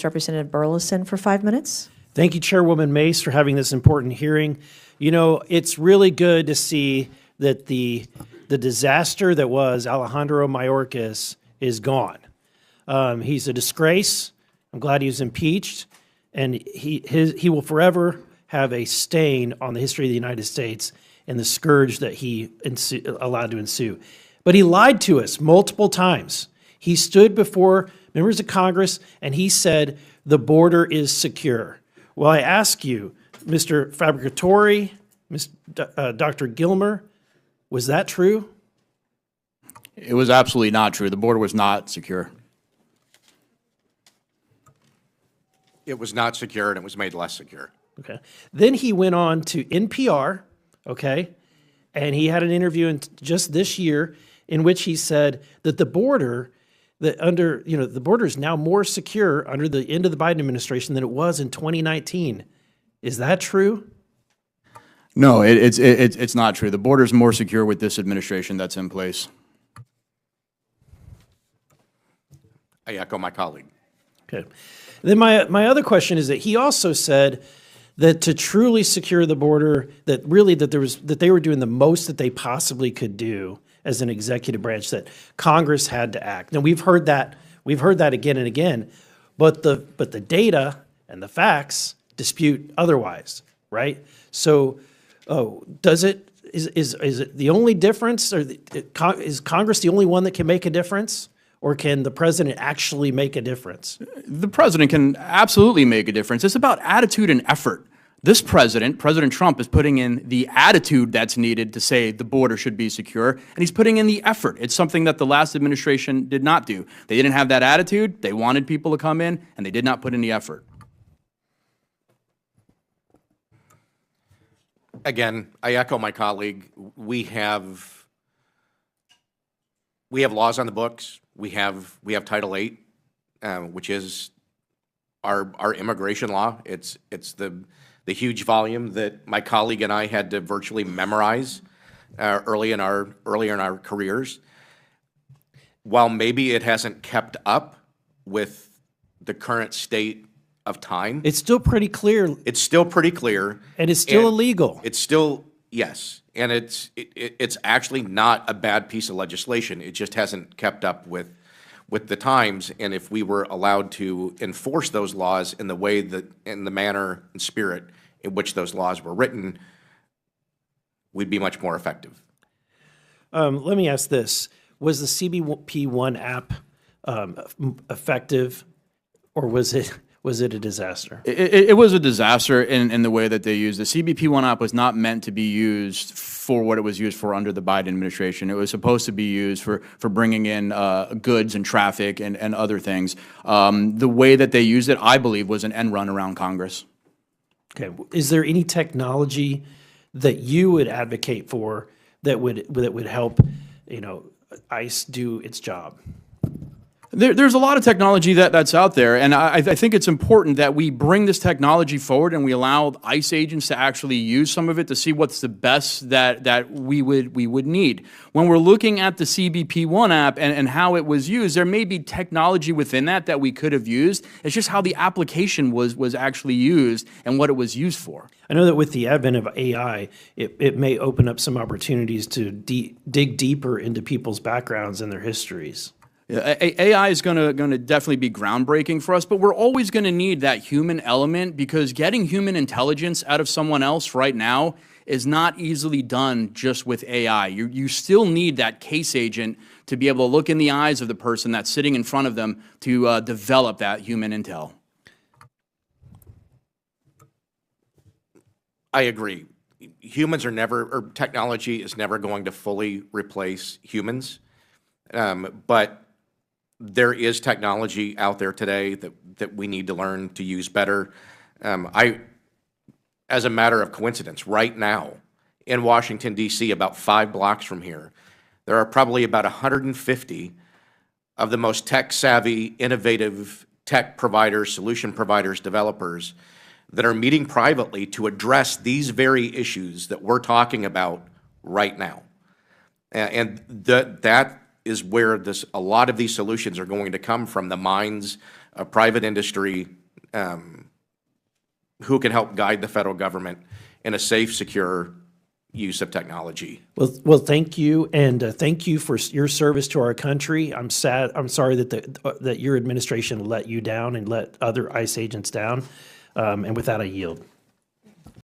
Representative Burlison for 5 minutes. Thank you, Chairwoman Mace, for having this important hearing. You know, it's really good to see that the disaster that was Alejandro Mayorkas is gone. He's a disgrace. I'm glad he was impeached, and he will forever have a stain on the history of the United States and the scourge that he allowed to ensue. But he lied to us multiple times. He stood before members of Congress and he said the border is secure. Well, I ask you, Mr. Fabricatore, Dr. Gilmer, was that true? It was absolutely not true. The border was not secure. It was not secure, and it was made less secure. Okay. Then he went on to NPR, okay, and he had an interview just this year in which he said that the border, the border is now more secure under the end of the Biden administration than it was in 2019. Is that true? No, it's not true. The border is more secure with this administration that's in place. I echo my colleague. Okay. Then my other question is that he also said that to truly secure the border, that they were doing the most that they possibly could do as an executive branch, that Congress had to act. Now we've heard that again and again, but the data and the facts dispute otherwise, right? So, is it the only difference, or is Congress the only one that can make a difference? Or can the president actually make a difference? The president can absolutely make a difference. It's about attitude and effort. This president, President Trump, is putting in the attitude that's needed to say the border should be secure, and he's putting in the effort. It's something that the last administration did not do. They didn't have that attitude. They wanted people to come in, and they did not put in the effort. Again, I echo my colleague. We have laws on the books. We have Title VIII, which is our immigration law. It's the huge volume that my colleague and I had to virtually memorize earlier in our careers. While maybe it hasn't kept up with the current state of time, it's still pretty clear. It's still pretty clear, and it's still illegal. It's still, yes. And it's actually not a bad piece of legislation. It just hasn't kept up with the times. And if we were allowed to enforce those laws in the way that, in the manner and spirit in which those laws were written, we'd be much more effective. Let me ask this: was the CBP1 app effective, or was it a disaster? It was a disaster in the way that they used it. The CBP1 app was not meant to be used for what it was used for under the Biden administration. It was supposed to be used for bringing in goods and traffic and other things. The way that they used it, I believe, was an end run around Congress. Okay. Is there any technology that you would advocate for that would help, ICE do its job? There's a lot of technology that's out there, and I think it's important that we bring this technology forward and we allow ICE agents to actually use some of it to see what's the best that we would need. When we're looking at the CBP1 app and how it was used, there may be technology within that we could have used. It's just how the application was actually used and what it was used for. I know that with the advent of AI, it may open up some opportunities to dig deeper into people's backgrounds and their histories. Yeah, AI is going to definitely be groundbreaking for us, but we're always going to need that human element, because getting human intelligence out of someone else right now is not easily done just with AI. You still need that case agent to be able to look in the eyes of the person that's sitting in front of them to develop that human intel. I agree. Humans are never, or technology is never going to fully replace humans, but there is technology out there today that we need to learn to use better. As a matter of coincidence, right now in Washington, D.C., about 5 blocks from here, there are probably about 150 of the most tech-savvy, innovative tech providers, solution providers, developers that are meeting privately to address these very issues that we're talking about right now. And that is where a lot of these solutions are going to come from, the minds a private industry who can help guide the federal government in a safe, secure use of technology. Well, thank you, and thank you for your service to our country. I'm sorry that your administration let you down and let other ICE agents down. And with that, I yield.